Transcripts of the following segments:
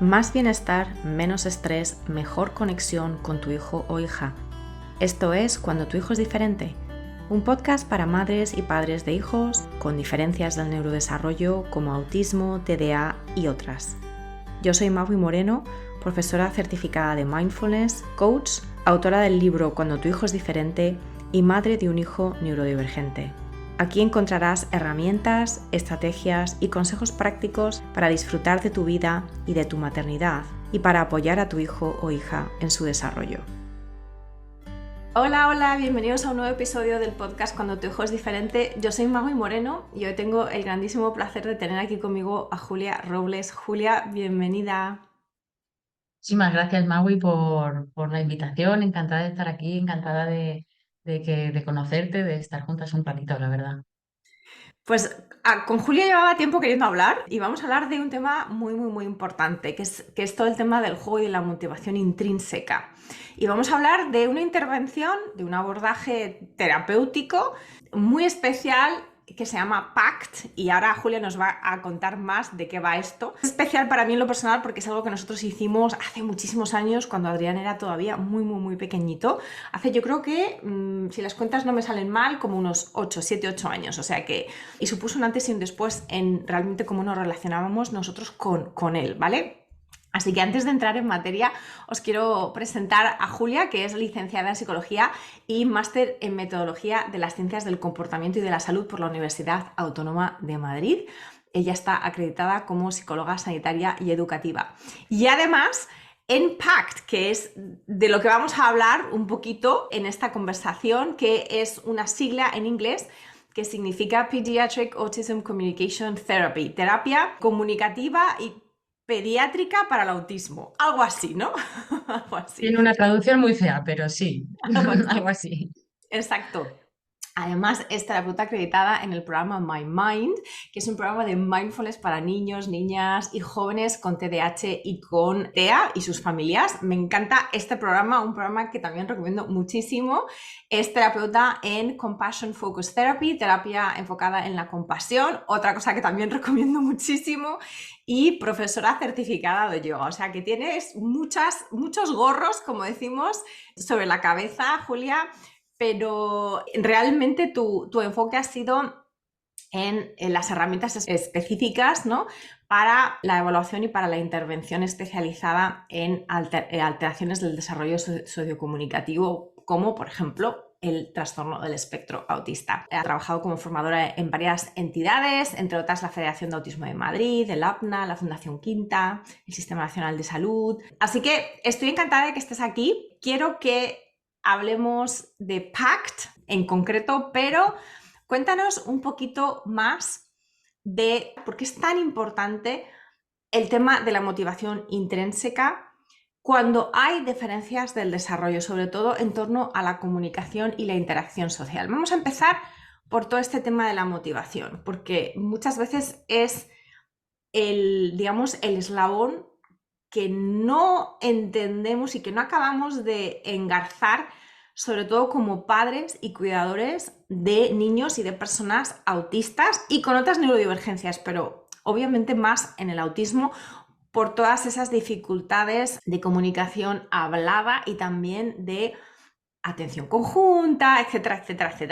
Más bienestar, menos estrés, mejor conexión con tu hijo o hija. Esto es Cuando tu hijo es diferente, un podcast para madres y padres de hijos con diferencias del neurodesarrollo como autismo, TDA y otras. Yo soy Maui Moreno, profesora certificada de Mindfulness, coach, autora del libro Cuando tu hijo es diferente y madre de un hijo neurodivergente. Aquí encontrarás herramientas, estrategias y consejos prácticos para disfrutar de tu vida y de tu maternidad y para apoyar a tu hijo o hija en su desarrollo. Hola, bienvenidos a un nuevo episodio del podcast Cuando tu hijo es diferente. Yo soy Maui Moreno y hoy tengo el grandísimo placer de tener aquí conmigo a Julia Robles. Julia, bienvenida. Muchísimas gracias, Maui, por la invitación. Encantada de estar aquí, encantada de conocerte, de estar juntas un ratito, la verdad. Pues con Julia llevaba tiempo queriendo hablar y vamos a hablar de un tema muy importante, que es todo el tema del juego y de la motivación intrínseca. Y vamos a hablar de una intervención, de un abordaje terapéutico muy especial que se llama PACT, y ahora Julia nos va a contar más de qué va esto. Es especial para mí en lo personal porque es algo que nosotros hicimos hace muchísimos años cuando Adrián era todavía muy pequeñito. Hace, yo creo que, si las cuentas no me salen mal, como unos 7, 8 años, o sea que, y supuso un antes y un después en realmente cómo nos relacionábamos nosotros con él, ¿vale? Así que antes de entrar en materia, os quiero presentar a Julia, que es licenciada en Psicología y máster en Metodología de las Ciencias del Comportamiento y de la Salud por la Universidad Autónoma de Madrid. Ella está acreditada como psicóloga sanitaria y educativa. Y además, en PACT, que es de lo que vamos a hablar un poquito en esta conversación, que es una sigla en inglés que significa Pediatric Autism Communication Therapy, terapia comunicativa y pediátrica para el autismo, algo así, ¿no? Algo así. Tiene una traducción muy fea, pero sí, Algo algo así. así. Exacto. Además, es terapeuta acreditada en el programa My Mind, que es un programa de mindfulness para niños, niñas y jóvenes con TDAH y con TEA y sus familias. Me encanta este programa, un programa que también recomiendo muchísimo. Es terapeuta en Compassion Focused Therapy, terapia enfocada en la compasión, otra cosa que también recomiendo muchísimo, y profesora certificada de yoga. O sea que tienes muchos gorros, como decimos, sobre la cabeza, Julia, pero realmente tu enfoque ha sido en las herramientas específicas, ¿no?, para la evaluación y para la intervención especializada en alteraciones del desarrollo sociocomunicativo, como por ejemplo el trastorno del espectro autista. Ha trabajado como formadora en varias entidades, entre otras la Federación de Autismo de Madrid, el APNA, la Fundación Quinta, el Sistema Nacional de Salud. Así que estoy encantada de que estés aquí. Quiero que hablemos de PACT en concreto, pero cuéntanos un poquito más de por qué es tan importante el tema de la motivación intrínseca cuando hay diferencias del desarrollo, sobre todo en torno a la comunicación y la interacción social. Vamos a empezar por todo este tema de la motivación, porque muchas veces es digamos, el eslabón que no entendemos y que no acabamos de engarzar, sobre todo como padres y cuidadores de niños y de personas autistas y con otras neurodivergencias, pero obviamente más en el autismo por todas esas dificultades de comunicación hablada y también de atención conjunta, etcétera.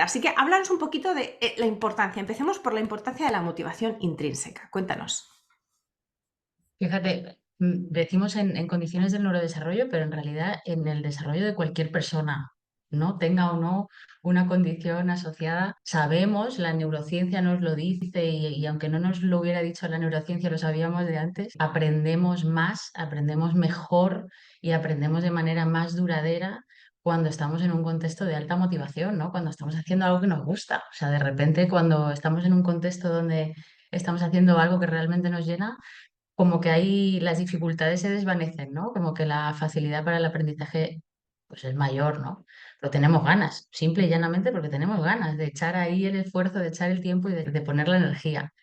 Así que háblanos un poquito de la importancia. Empecemos por la importancia de la motivación intrínseca. Cuéntanos. Fíjate, decimos en condiciones del neurodesarrollo, pero en realidad en el desarrollo de cualquier persona, ¿no? Tenga o no una condición asociada, sabemos, la neurociencia nos lo dice y aunque no nos lo hubiera dicho la neurociencia, lo sabíamos de antes, aprendemos más, aprendemos mejor y aprendemos de manera más duradera cuando estamos en un contexto de alta motivación, ¿no? Cuando estamos haciendo algo que nos gusta. O sea, de repente cuando estamos en un contexto donde estamos haciendo algo que realmente nos llena, como que ahí las dificultades se desvanecen, ¿no? Como que la facilidad para el aprendizaje pues es mayor, ¿no? Pero tenemos ganas, simple y llanamente porque tenemos ganas de echar ahí el esfuerzo, de echar el tiempo y de poner la energía.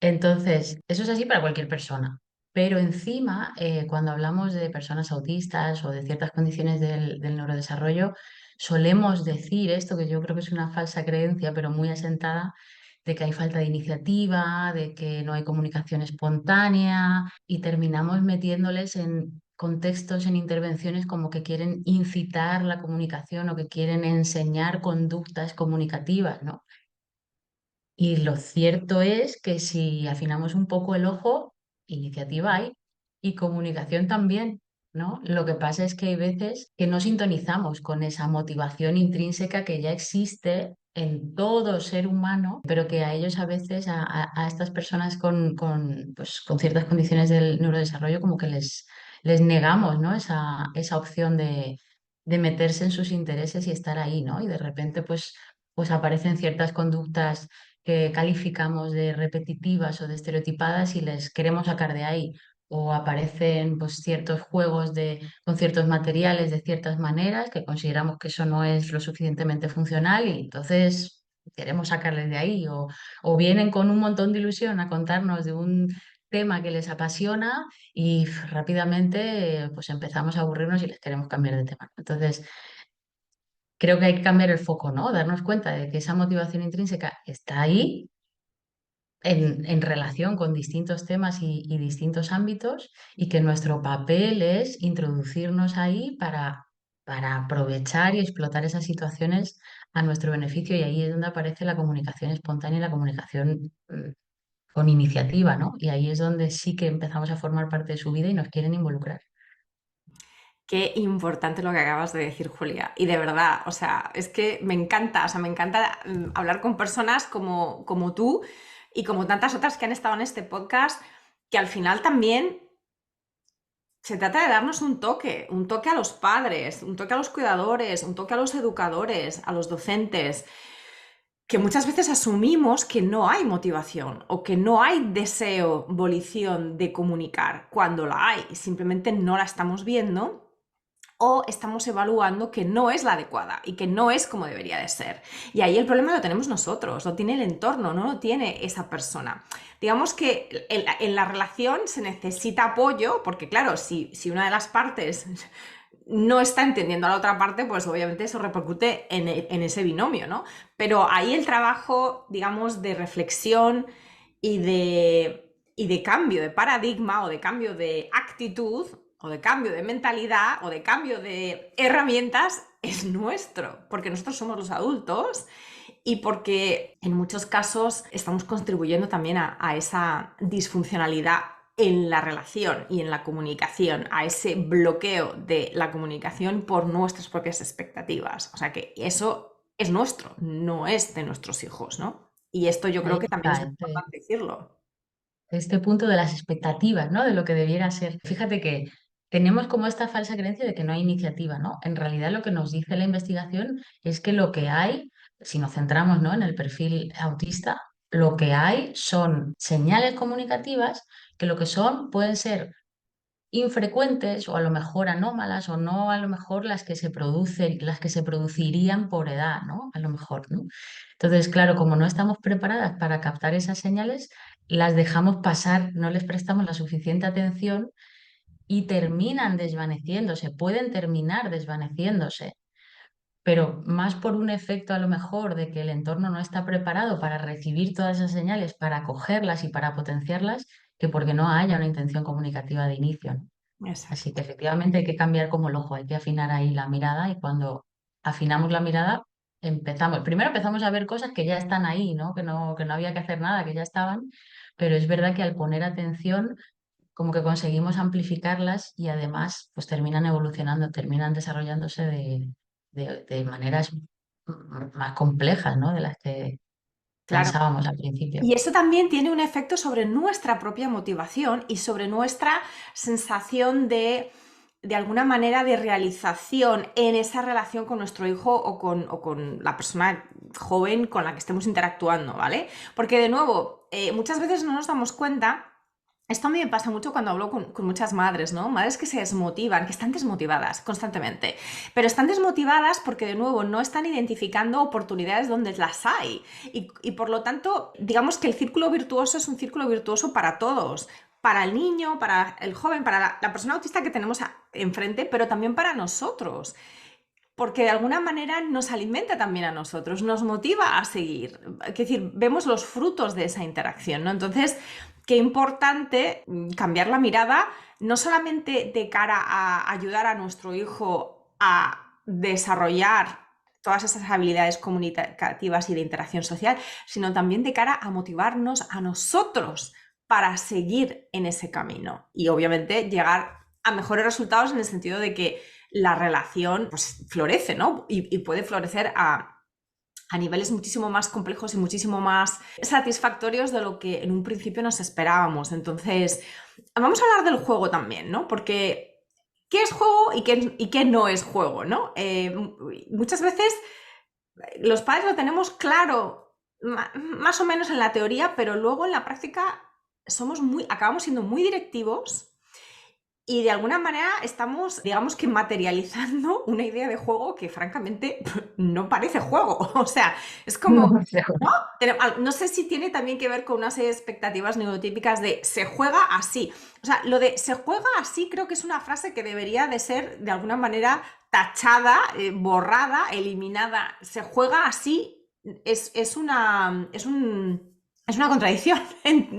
Entonces, eso es así para cualquier persona. Pero encima, cuando hablamos de personas autistas o de ciertas condiciones del neurodesarrollo, solemos decir esto, que yo creo que es una falsa creencia, pero muy asentada, de que hay falta de iniciativa, de que no hay comunicación espontánea y terminamos metiéndoles en contextos, en intervenciones como que quieren incitar la comunicación o que quieren enseñar conductas comunicativas, ¿no? Y lo cierto es que si afinamos un poco el ojo, iniciativa hay y comunicación también, ¿no? Lo que pasa es que hay veces que no sintonizamos con esa motivación intrínseca que ya existe en todo ser humano, pero que a ellos a veces, a estas personas pues, con ciertas condiciones del neurodesarrollo, como que les negamos, ¿no? Esa opción de meterse en sus intereses y estar ahí, ¿no? Y de repente, pues aparecen ciertas conductas que calificamos de repetitivas o de estereotipadas y les queremos sacar de ahí. O aparecen pues, ciertos juegos con ciertos materiales de ciertas maneras que consideramos que eso no es lo suficientemente funcional y entonces queremos sacarles de ahí. O vienen con un montón de ilusión a contarnos de un tema que les apasiona y rápidamente pues empezamos a aburrirnos y les queremos cambiar de tema. Entonces, creo que hay que cambiar el foco, ¿no? Darnos cuenta de que esa motivación intrínseca está ahí en relación con distintos temas y distintos ámbitos y que nuestro papel es introducirnos ahí para aprovechar y explotar esas situaciones a nuestro beneficio y ahí es donde aparece la comunicación espontánea y la comunicación con iniciativa, ¿no? Y ahí es donde sí que empezamos a formar parte de su vida y nos quieren involucrar. Qué importante lo que acabas de decir, Julia. Y de verdad, o sea, es que me encanta, o sea, me encanta hablar con personas como tú y como tantas otras que han estado en este podcast, que al final también se trata de darnos un toque a los padres, un toque a los cuidadores, un toque a los educadores, a los docentes, que muchas veces asumimos que no hay motivación o que no hay deseo, volición de comunicar, cuando la hay, simplemente no la estamos viendo o estamos evaluando que no es la adecuada y que no es como debería de ser. Y ahí el problema lo tenemos nosotros, lo tiene el entorno, no lo tiene esa persona. Digamos que en la relación se necesita apoyo, porque claro, si una de las partes no está entendiendo a la otra parte, pues obviamente eso repercute en ese binomio, ¿no? Pero ahí el trabajo, digamos, de reflexión y de cambio de paradigma o de cambio de actitud o de cambio de mentalidad o de cambio de herramientas es nuestro, porque nosotros somos los adultos y porque en muchos casos estamos contribuyendo también a esa disfuncionalidad en la relación y en la comunicación, a ese bloqueo de la comunicación por nuestras propias expectativas. O sea que eso es nuestro, no es de nuestros hijos, ¿no? Y esto yo creo Ahí que también es está, importante decirlo. este punto de las expectativas, ¿no? De lo que debiera ser. Fíjate que tenemos como esta falsa creencia de que no hay iniciativa, ¿no? En realidad lo que nos dice la investigación es que lo que hay, si nos centramos, ¿no? En el perfil autista, lo que hay son señales comunicativas que lo que son pueden ser infrecuentes o a lo mejor anómalas o no a lo mejor las que se producen, las que se producirían por edad, ¿no? A lo mejor, ¿no? Entonces, claro, como no estamos preparadas para captar esas señales, las dejamos pasar, no les prestamos la suficiente atención y terminan desvaneciéndose, pueden terminar desvaneciéndose, pero más por un efecto a lo mejor de que el entorno no está preparado para recibir todas esas señales, para cogerlas y para potenciarlas, que porque no haya una intención comunicativa de inicio, ¿no? Así Exacto. que efectivamente hay que cambiar como el ojo, hay que afinar ahí la mirada y cuando afinamos la mirada primero empezamos a ver cosas que ya están ahí, ¿no? Que no había que hacer nada, que ya estaban, pero es verdad que al poner atención como que conseguimos amplificarlas y además pues terminan evolucionando, terminan desarrollándose de maneras más complejas, ¿no? De las que Claro. pensábamos al principio. Y eso también tiene un efecto sobre nuestra propia motivación y sobre nuestra sensación de alguna manera, de realización en esa relación con nuestro hijo o con la persona joven con la que estemos interactuando, ¿vale? Porque, de nuevo, muchas veces no nos damos cuenta. Esto a mí me pasa mucho cuando hablo con muchas madres, ¿no? Madres que se desmotivan, que están desmotivadas constantemente. Pero están desmotivadas porque, de nuevo, no están identificando oportunidades donde las hay. Y por lo tanto, digamos que el círculo virtuoso es un círculo virtuoso para todos. Para el niño, para el joven, para la persona autista que tenemos enfrente, pero también para nosotros. porque de alguna manera nos alimenta también a nosotros, nos motiva a seguir. Es decir, vemos los frutos de esa interacción, ¿no? Entonces, qué importante cambiar la mirada, no solamente de cara a ayudar a nuestro hijo a desarrollar todas esas habilidades comunicativas y de interacción social, sino también de cara a motivarnos a nosotros para seguir en ese camino y obviamente llegar a mejores resultados en el sentido de que la relación pues, florece, ¿no? Y puede florecer a niveles muchísimo más complejos y muchísimo más satisfactorios de lo que en un principio nos esperábamos. Entonces, vamos a hablar del juego también, ¿no? Porque ¿qué es juego y qué no es juego, ¿no? Muchas veces los padres lo tenemos claro, más o menos en la teoría, pero luego en la práctica acabamos siendo muy directivos y de alguna manera estamos, digamos que materializando una idea de juego que francamente no parece juego. O sea, es como, ¿no? No sé si tiene también que ver con una serie de expectativas neurotípicas de se juega así. O sea, lo de se juega así creo que es una frase que debería de ser de alguna manera tachada, borrada, eliminada. Se juega así es una contradicción.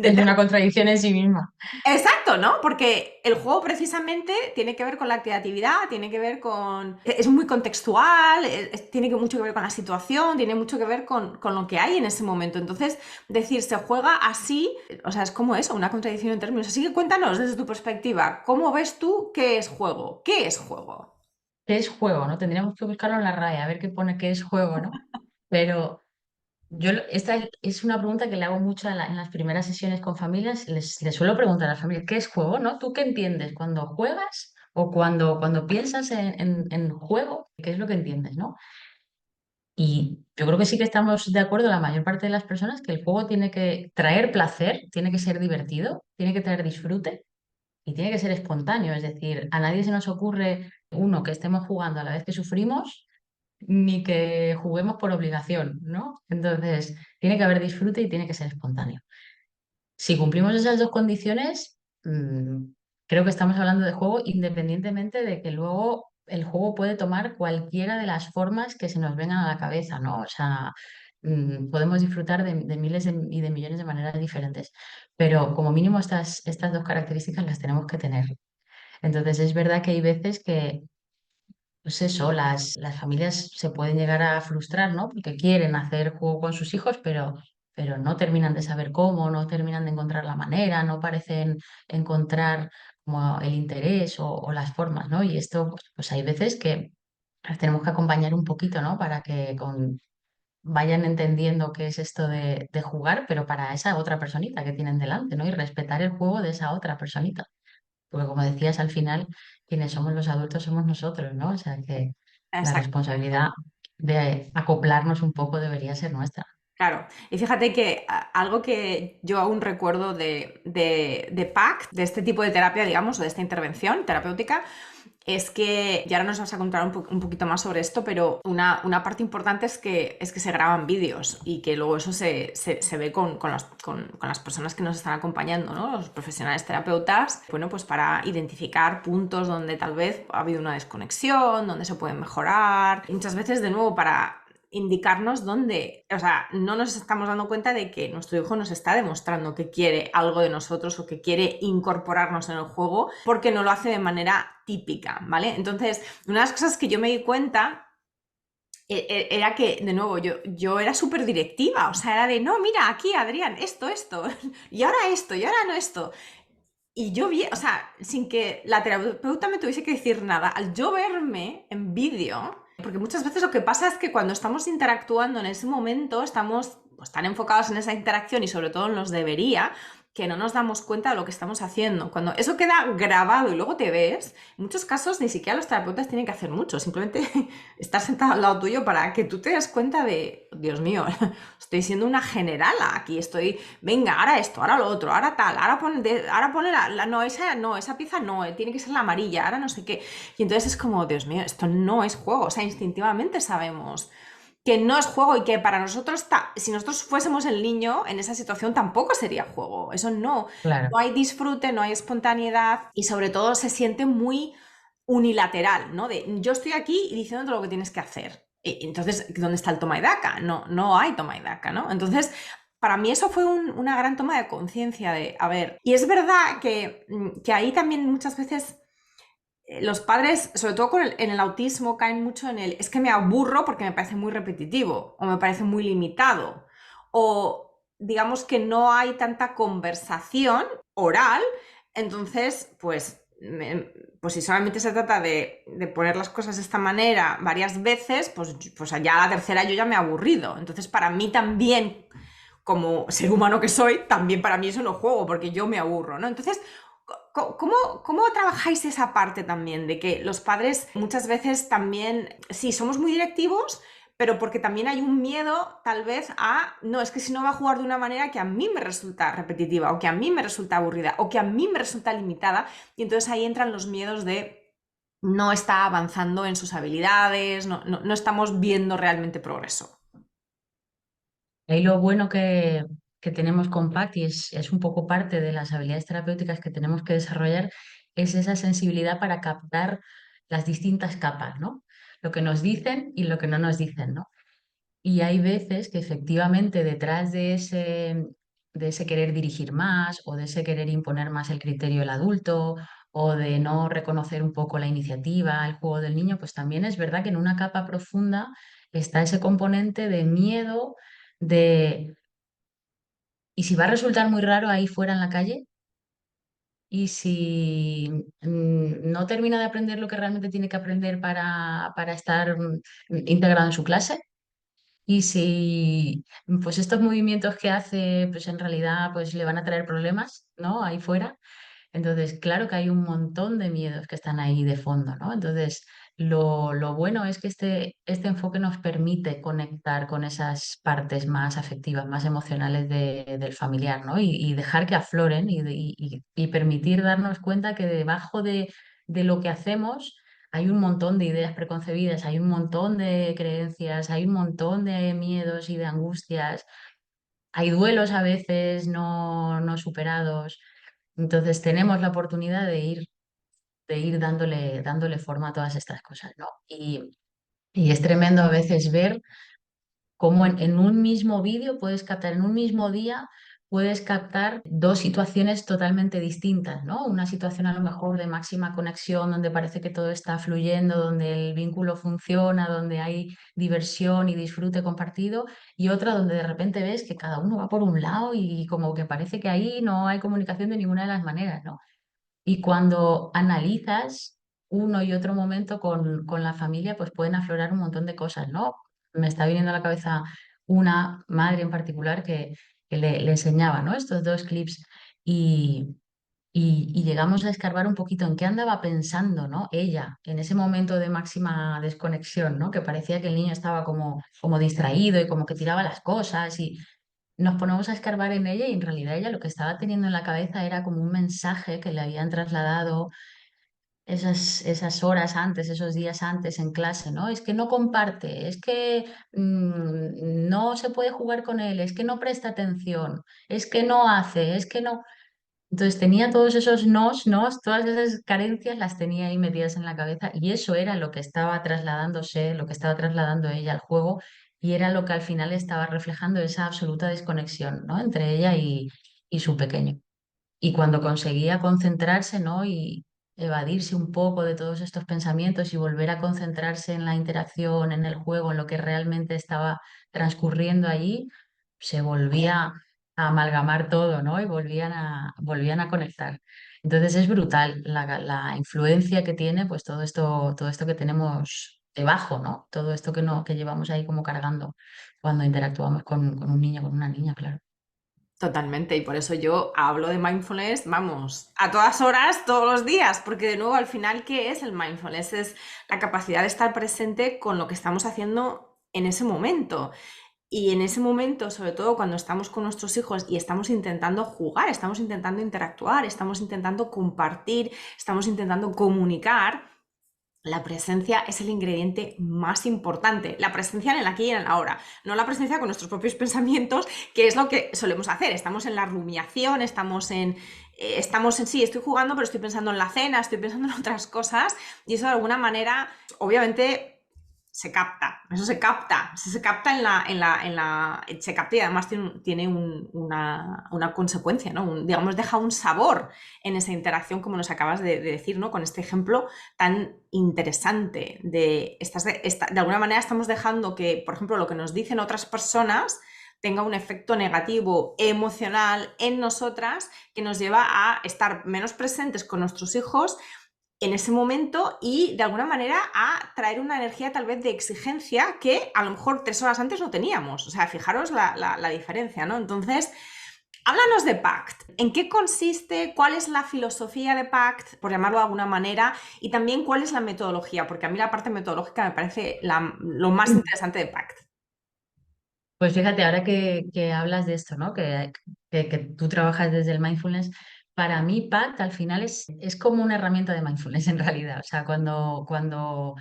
Es una contradicción en sí misma. Exacto, ¿no? Porque el juego precisamente tiene que ver con la creatividad, tiene que ver con... Es muy contextual, tiene mucho que ver con la situación, tiene mucho que ver con lo que hay en ese momento. Entonces, decir se juega así, o sea, es como eso, una contradicción en términos. Así que cuéntanos desde tu perspectiva, ¿cómo ves tú qué es juego? ¿Qué es juego? ¿Qué es juego, no? Tendríamos que buscarlo en la RAE, a ver qué pone qué es juego, ¿no? Pero esta es una pregunta que le hago mucho en las primeras sesiones con familias. Les suelo preguntar a las familias, ¿qué es juego, no? ¿Tú qué entiendes cuando juegas o cuando piensas en juego? ¿Qué es lo que entiendes, no? Y yo creo que sí que estamos de acuerdo la mayor parte de las personas que el juego tiene que traer placer, tiene que ser divertido, tiene que traer disfrute y tiene que ser espontáneo. Es decir, a nadie se nos ocurre, uno, que estemos jugando a la vez que sufrimos, ni que juguemos por obligación, ¿no? Entonces, tiene que haber disfrute y tiene que ser espontáneo. Si cumplimos esas dos condiciones, creo que estamos hablando de juego independientemente de que luego el juego puede tomar cualquiera de las formas que se nos vengan a la cabeza, ¿no? O sea, podemos disfrutar de miles y de millones de maneras diferentes, pero como mínimo estas dos características las tenemos que tener. Entonces, es verdad que hay veces que pues eso, las familias se pueden llegar a frustrar, ¿no? Porque quieren hacer juego con sus hijos, pero no terminan de saber cómo, no terminan de encontrar la manera, no parecen encontrar como el interés o las formas, ¿no? Y esto, pues hay veces que las tenemos que acompañar un poquito, ¿no? Para que vayan entendiendo qué es esto de jugar, pero para esa otra personita que tienen delante, ¿no? Y respetar el juego de esa otra personita. Porque como decías, al final, quienes somos los adultos somos nosotros, ¿no? O sea que la Exacto. responsabilidad de acoplarnos un poco debería ser nuestra. Claro, y fíjate que algo que yo aún recuerdo de PAC, de este tipo de terapia, digamos, o de esta intervención terapéutica, es que, y ahora nos vas a contar un poquito más sobre esto, pero una parte importante es que se graban vídeos y que luego eso se ve con las personas que nos están acompañando, ¿no? Los profesionales terapeutas, bueno, pues para identificar puntos donde tal vez ha habido una desconexión, donde se pueden mejorar, y muchas veces de nuevo para indicarnos dónde, o sea, no nos estamos dando cuenta de que nuestro hijo nos está demostrando que quiere algo de nosotros o que quiere incorporarnos en el juego porque no lo hace de manera típica, ¿vale? Entonces, una de las cosas que yo me di cuenta era que, de nuevo, yo era súper directiva, o sea, era de, no, mira, aquí, Adrián, esto, y ahora esto, y ahora no esto. Y yo vi, o sea, sin que la terapeuta me tuviese que decir nada, al yo verme en vídeo, porque muchas veces lo que pasa es que cuando estamos interactuando en ese momento, estamos pues, tan enfocados en esa interacción y sobre todo en los debería, que no nos damos cuenta de lo que estamos haciendo. Cuando eso queda grabado y luego te ves, en muchos casos ni siquiera los terapeutas tienen que hacer mucho, simplemente estar sentado al lado tuyo para que tú te des cuenta de, Dios mío, estoy siendo una generala aquí, estoy, venga, ahora esto, ahora lo otro, ahora tal, ahora pone no, esa pieza no, tiene que ser la amarilla, ahora no sé qué. Y entonces es como, Dios mío, esto no es juego, o sea, instintivamente sabemos que no es juego y que para nosotros, si nosotros fuésemos el niño en esa situación tampoco sería juego. Eso no Claro. hay disfrute, no hay espontaneidad y sobre todo se siente muy unilateral, ¿no? De yo estoy aquí y diciéndote lo que tienes que hacer. Entonces, ¿dónde está el toma y daca? No, no hay toma y daca, ¿no? Entonces, para mí eso fue una gran toma de conciencia de, a ver, y es verdad que ahí también muchas veces los padres, sobre todo en el autismo, caen mucho en el, es que me aburro porque me parece muy repetitivo o me parece muy limitado o digamos que no hay tanta conversación oral, entonces pues si solamente se trata de poner las cosas de esta manera varias veces, pues ya a la tercera yo ya me he aburrido. Entonces para mí también, como ser humano que soy, también para mí eso no juego porque yo me aburro, ¿no? Entonces, ¿cómo trabajáis esa parte también de que los padres muchas veces también, sí, somos muy directivos, pero porque también hay un miedo tal vez a, no, es que si no va a jugar de una manera que a mí me resulta repetitiva o que a mí me resulta aburrida o que a mí me resulta limitada y entonces ahí entran los miedos de no está avanzando en sus habilidades, no estamos viendo realmente progreso. Ahí lo bueno que tenemos con Patty es un poco parte de las habilidades terapéuticas que tenemos que desarrollar, es esa sensibilidad para captar las distintas capas, ¿no? Lo que nos dicen y lo que no nos dicen, ¿no? Y hay veces que efectivamente detrás de ese querer dirigir más o de ese querer imponer más el criterio del adulto o de no reconocer un poco la iniciativa, el juego del niño, pues también es verdad que en una capa profunda está ese componente de miedo, de ¿y si va a resultar muy raro ahí fuera en la calle? ¿Y si no termina de aprender lo que realmente tiene que aprender para estar integrado en su clase? Y si pues estos movimientos que hace, pues en realidad pues le van a traer problemas, ¿no? Ahí fuera. Entonces, claro que hay un montón de miedos que están ahí de fondo, ¿no? Entonces, lo bueno es que este enfoque nos permite conectar con esas partes más afectivas, más emocionales del familiar, ¿no? Y dejar que afloren y permitir darnos cuenta que debajo de lo que hacemos hay un montón de ideas preconcebidas, hay un montón de creencias, hay un montón de miedos y de angustias, hay duelos a veces no superados. Entonces tenemos la oportunidad de ir dándole forma a todas estas cosas, ¿no? Y es tremendo a veces ver cómo en un mismo vídeo puedes captar, en un mismo día puedes captar dos situaciones totalmente distintas, ¿no? Una situación a lo mejor de máxima conexión, donde parece que todo está fluyendo, donde el vínculo funciona, donde hay diversión y disfrute compartido, y otra donde de repente ves que cada uno va por un lado y como que parece que ahí no hay comunicación de ninguna de las maneras, ¿no? Y cuando analizas uno y otro momento con la familia, pues pueden aflorar un montón de cosas, ¿no? Me está viniendo a la cabeza una madre en particular que le enseñaba, ¿no? Estos dos clips y, y llegamos a escarbar un poquito en qué andaba pensando, ¿no? Ella en ese momento de máxima desconexión, ¿no? Que parecía que el niño estaba como distraído y como que tiraba las cosas y nos ponemos a escarbar en ella y en realidad ella lo que estaba teniendo en la cabeza era como un mensaje que le habían trasladado esas horas antes, esos días antes en clase, ¿no? Es que no comparte, es que no se puede jugar con él, es que no presta atención, es que no hace, es que no. Entonces tenía todos esos nos, todas esas carencias las tenía ahí metidas en la cabeza y eso era lo que estaba trasladándose, lo que estaba trasladando ella al juego y era lo que al final estaba reflejando esa absoluta desconexión, ¿no? Entre ella y su pequeño. Y cuando conseguía concentrarse, ¿no? Y evadirse un poco de todos estos pensamientos y volver a concentrarse en la interacción, en el juego, en lo que realmente estaba transcurriendo allí, se volvía a amalgamar todo, ¿no? Y volvían a conectar. Entonces es brutal la influencia que tiene, pues todo esto que tenemos debajo, ¿no? Todo esto que no, que llevamos ahí como cargando cuando interactuamos con un niño, con una niña, claro. Totalmente, y por eso yo hablo de mindfulness, vamos, a todas horas, todos los días, porque de nuevo al final, ¿qué es el mindfulness? Es la capacidad de estar presente con lo que estamos haciendo en ese momento. Y en ese momento, sobre todo cuando estamos con nuestros hijos y estamos intentando jugar, estamos intentando interactuar, estamos intentando compartir, estamos intentando comunicar, La presencia es el ingrediente más importante. La presencia en el aquí y en el ahora. No la presencia con nuestros propios pensamientos, que es lo que solemos hacer. Estamos en la rumiación, estamos en sí, estoy jugando, pero estoy pensando en la cena, estoy pensando en otras cosas. Y eso de alguna manera, obviamente, eso se capta se capta y además tiene una consecuencia, ¿no? Digamos, deja un sabor en esa interacción, como nos acabas de decir, ¿no? Con este ejemplo tan interesante de alguna manera estamos dejando que, por ejemplo, lo que nos dicen otras personas tenga un efecto negativo emocional en nosotras que nos lleva a estar menos presentes con nuestros hijos en ese momento y de alguna manera a traer una energía tal vez de exigencia que a lo mejor 3 horas antes no teníamos. O sea, fijaros la diferencia, ¿no? Entonces, háblanos de PACT. ¿En qué consiste? ¿Cuál es la filosofía de PACT, por llamarlo de alguna manera? Y también cuál es la metodología, porque a mí la parte metodológica me parece lo más interesante de PACT. Pues fíjate, ahora que hablas de esto, ¿no? Que tú trabajas desde el mindfulness, para mí PACT al final es como una herramienta de mindfulness en realidad. O sea, cuando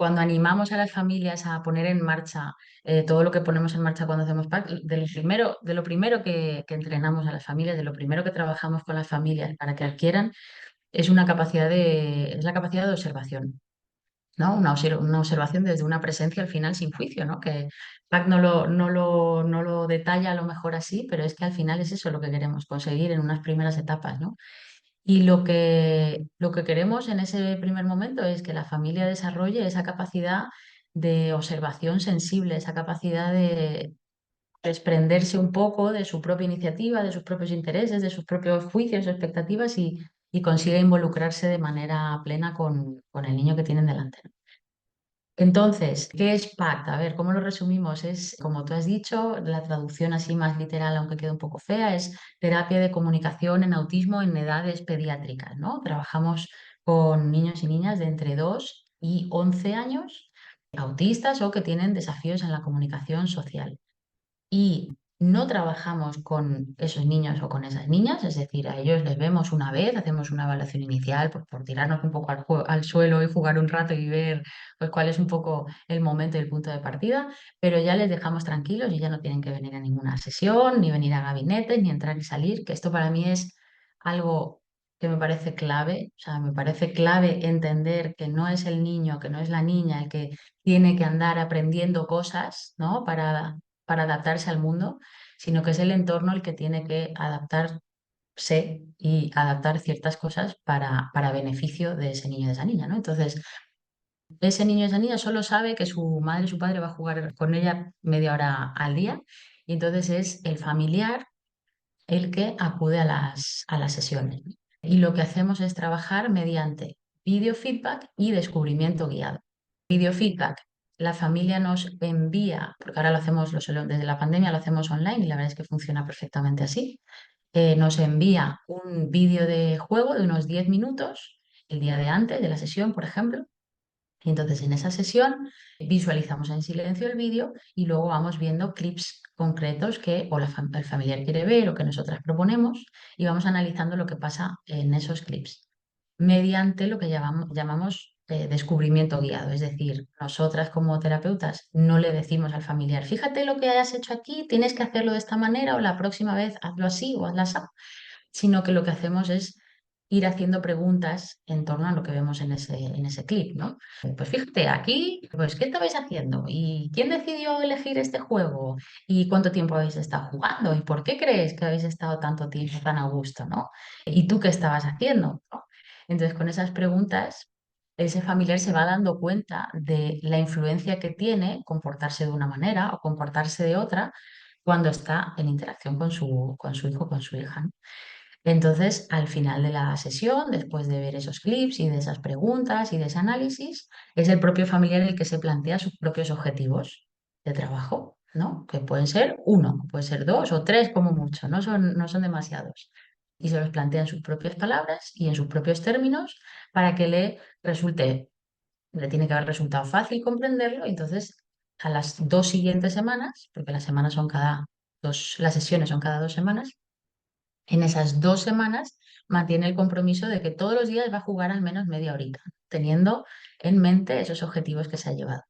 animamos a las familias a poner en marcha todo lo que ponemos en marcha cuando hacemos PAC, de lo primero que entrenamos a las familias, de lo primero que trabajamos con las familias para que adquieran, es la capacidad de observación, ¿no? Una observación desde una presencia al final sin juicio, ¿no? Que PAC no lo detalla a lo mejor así, pero es que al final es eso lo que queremos conseguir en unas primeras etapas, ¿no? Y lo que queremos en ese primer momento es que la familia desarrolle esa capacidad de observación sensible, esa capacidad de desprenderse un poco de su propia iniciativa, de sus propios intereses, de sus propios juicios, expectativas y consiga involucrarse de manera plena con el niño que tienen delante. Entonces, ¿qué es PACT? A ver, ¿cómo lo resumimos? Es, como tú has dicho, la traducción así más literal, aunque quede un poco fea, es terapia de comunicación en autismo en edades pediátricas, ¿no? Trabajamos con niños y niñas de entre 2 y 11 años, autistas o que tienen desafíos en la comunicación social y no trabajamos con esos niños o con esas niñas, es decir, a ellos les vemos una vez, hacemos una evaluación inicial pues, por tirarnos un poco al suelo y jugar un rato y ver pues, cuál es un poco el momento y el punto de partida, pero ya les dejamos tranquilos y ya no tienen que venir a ninguna sesión, ni venir a gabinetes, ni entrar y salir, que esto para mí es algo que me parece clave, o sea, me parece clave entender que no es el niño, que no es la niña el que tiene que andar aprendiendo cosas, ¿no? Para adaptarse al mundo, sino que es el entorno el que tiene que adaptarse y adaptar ciertas cosas para beneficio de ese niño y de esa niña, ¿no? Entonces, ese niño y esa niña solo sabe que su madre y su padre va a jugar con ella media hora al día y entonces es el familiar el que acude a las sesiones. Y lo que hacemos es trabajar mediante video feedback y descubrimiento guiado. Video feedback. La familia nos envía, porque ahora lo hacemos, desde la pandemia lo hacemos online y la verdad es que funciona perfectamente así. Nos envía un vídeo de juego de unos 10 minutos el día de antes de la sesión, por ejemplo, y entonces en esa sesión visualizamos en silencio el vídeo y luego vamos viendo clips concretos que el familiar quiere ver o que nosotras proponemos y vamos analizando lo que pasa en esos clips mediante lo que llamamos descubrimiento guiado. Es decir, nosotras como terapeutas no le decimos al familiar, fíjate lo que hayas hecho aquí, tienes que hacerlo de esta manera o la próxima vez hazlo así o hazlo así, sino que lo que hacemos es ir haciendo preguntas en torno a lo que vemos en ese clip, ¿no? Pues fíjate, aquí, pues, ¿qué estabais haciendo? ¿Y quién decidió elegir este juego? ¿Y cuánto tiempo habéis estado jugando? ¿Y por qué crees que habéis estado tanto tiempo tan a gusto, ¿no? ¿Y tú qué estabas haciendo? ¿No? Entonces, con esas preguntas, ese familiar se va dando cuenta de la influencia que tiene comportarse de una manera o comportarse de otra cuando está en interacción con su hijo o con su hija, ¿no? Entonces, al final de la sesión, después de ver esos clips y de esas preguntas y de ese análisis, es el propio familiar el que se plantea sus propios objetivos de trabajo, ¿no? Que pueden ser uno, puede ser dos o tres como mucho, no son demasiados. Y se los plantea en sus propias palabras y en sus propios términos para que le tiene que haber resultado fácil comprenderlo. Y entonces, a las 2 siguientes semanas, porque las sesiones son cada 2 semanas, En esas 2 semanas mantiene el compromiso de que todos los días va a jugar al menos media horita, teniendo en mente esos objetivos que se ha llevado.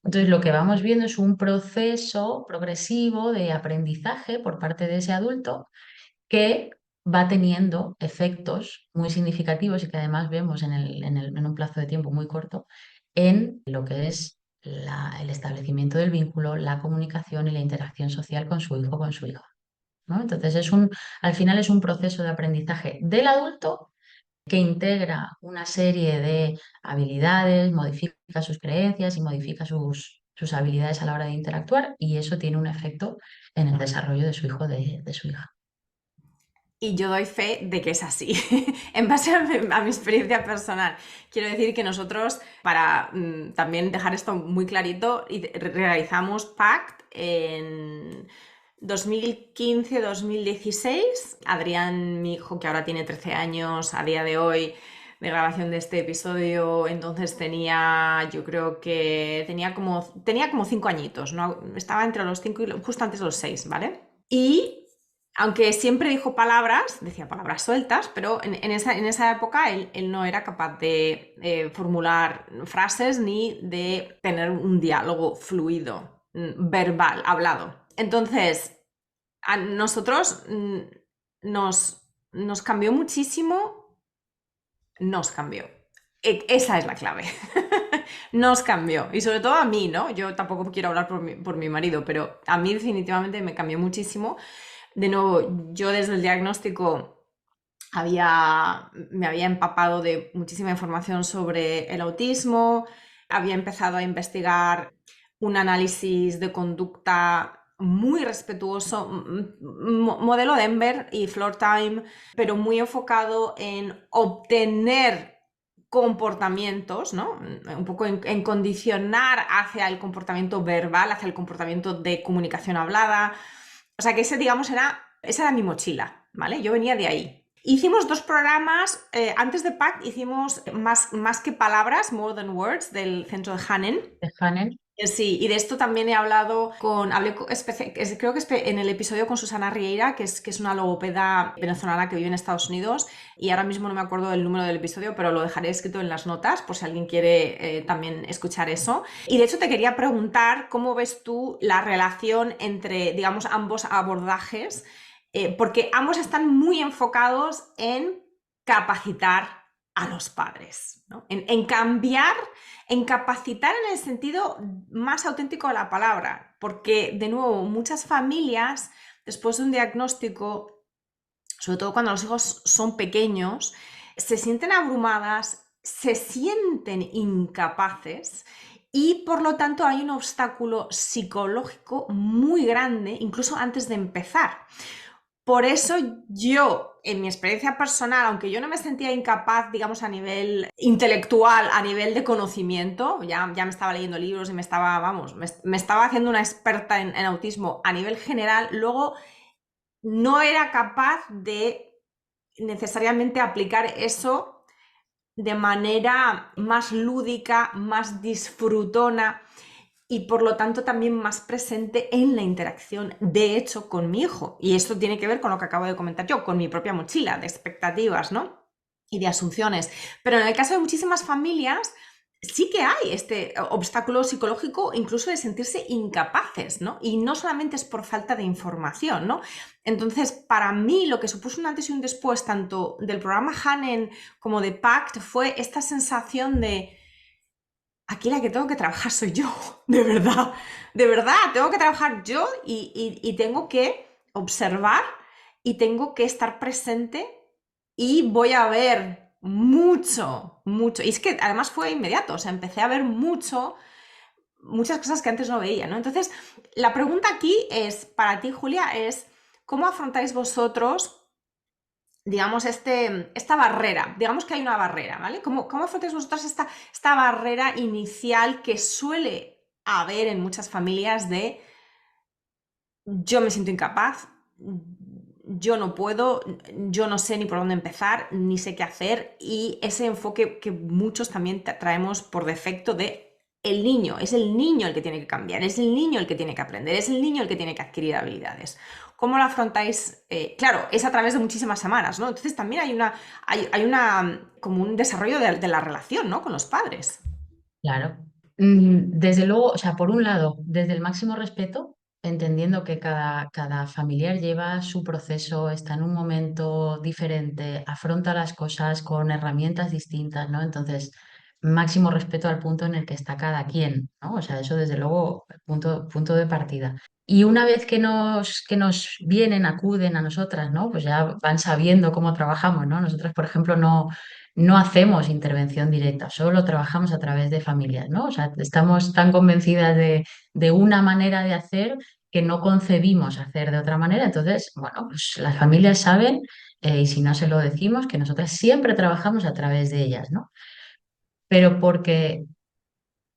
Entonces, lo que vamos viendo es un proceso progresivo de aprendizaje por parte de ese adulto que va teniendo efectos muy significativos y que además vemos en un plazo de tiempo muy corto en lo que es el establecimiento del vínculo, la comunicación y la interacción social con su hijo o con su hija, ¿no? Entonces, al final es un proceso de aprendizaje del adulto que integra una serie de habilidades, modifica sus creencias y modifica sus habilidades a la hora de interactuar, y eso tiene un efecto en el desarrollo de su hijo o de su hija. Y yo doy fe de que es así, en base a mi experiencia personal. Quiero decir que nosotros, para también dejar esto muy clarito, realizamos PACT en 2015-2016. Adrián, mi hijo, que ahora tiene 13 años, a día de hoy de grabación de este episodio, entonces yo creo que tenía como 5 añitos, ¿no? Estaba entre los 5 y justo antes de los 6, ¿vale? Y aunque siempre dijo palabras, decía palabras sueltas, pero en esa época él no era capaz de formular frases ni de tener un diálogo fluido, verbal, hablado. Entonces, a nosotros nos cambió muchísimo, nos cambió. Esa es la clave. Nos cambió. Y sobre todo a mí, ¿no? Yo tampoco quiero hablar por mi marido, pero a mí definitivamente me cambió muchísimo. De nuevo, yo desde el diagnóstico me había empapado de muchísima información sobre el autismo, había empezado a investigar un análisis de conducta muy respetuoso, modelo Denver y Floor Time, pero muy enfocado en obtener comportamientos, ¿no? Un poco en condicionar hacia el comportamiento verbal, hacia el comportamiento de comunicación hablada. O sea que esa era mi mochila, ¿vale? Yo venía de ahí. Hicimos 2 programas, antes de PACT hicimos más que palabras, More Than Words, del centro de Hanen. De Hanel. Sí, y de esto también he hablado creo que en el episodio con Susana Rieira, que es una logopeda venezolana que vive en Estados Unidos, y ahora mismo no me acuerdo del número del episodio, pero lo dejaré escrito en las notas por si alguien quiere también escuchar eso. Y de hecho te quería preguntar cómo ves tú la relación entre, digamos, ambos abordajes, porque ambos están muy enfocados en capacitar a los padres, ¿no? En cambiar, en capacitar en el sentido más auténtico de la palabra, porque de nuevo muchas familias después de un diagnóstico, sobre todo cuando los hijos son pequeños, se sienten abrumadas, se sienten incapaces y por lo tanto hay un obstáculo psicológico muy grande incluso antes de empezar. Por eso yo, en mi experiencia personal, aunque yo no me sentía incapaz, digamos, a nivel intelectual, a nivel de conocimiento, ya me estaba leyendo libros y me estaba haciendo una experta en autismo a nivel general, luego no era capaz de necesariamente aplicar eso de manera más lúdica, más disfrutona y por lo tanto también más presente en la interacción, de hecho, con mi hijo. Y esto tiene que ver con lo que acabo de comentar yo, con mi propia mochila de expectativas, ¿no? Y de asunciones. Pero en el caso de muchísimas familias, sí que hay este obstáculo psicológico, incluso de sentirse incapaces, ¿no? Y no solamente es por falta de información, ¿no? Entonces, para mí, lo que supuso un antes y un después, tanto del programa Hanen como de PACT, fue esta sensación de aquí la que tengo que trabajar soy yo, de verdad, tengo que trabajar yo y tengo que observar y tengo que estar presente y voy a ver mucho, mucho. Y es que además fue inmediato, o sea, empecé a ver muchas cosas que antes no veía, ¿no? Entonces, la pregunta aquí es, para ti, Julia, es, ¿cómo afrontáis vosotros digamos, esta barrera? Digamos que hay una barrera, ¿vale? ¿Cómo afrontáis vosotros esta barrera inicial que suele haber en muchas familias de yo me siento incapaz, yo no puedo, yo no sé ni por dónde empezar, ni sé qué hacer, y ese enfoque que muchos también traemos por defecto de el niño, es el niño el que tiene que cambiar, es el niño el que tiene que aprender, es el niño el que tiene que adquirir habilidades. ¿Cómo lo afrontáis? Claro, es a través de muchísimas semanas, ¿no? Entonces también hay una como un desarrollo de la relación, ¿no? Con los padres. Claro. Desde luego, o sea, por un lado, desde el máximo respeto, entendiendo que cada familiar lleva su proceso, está en un momento diferente, afronta las cosas con herramientas distintas, ¿no? Entonces, máximo respeto al punto en el que está cada quien, ¿no? O sea, eso desde luego, punto de partida. Y una vez que nos vienen, acuden a nosotras, ¿no? Pues ya van sabiendo cómo trabajamos, ¿no? Nosotras, por ejemplo, no hacemos intervención directa, solo trabajamos a través de familias, ¿no? O sea, estamos tan convencidas de una manera de hacer que no concebimos hacer de otra manera. Entonces, bueno, pues las familias saben, y si no se lo decimos, que nosotras siempre trabajamos a través de ellas, ¿no? Pero porque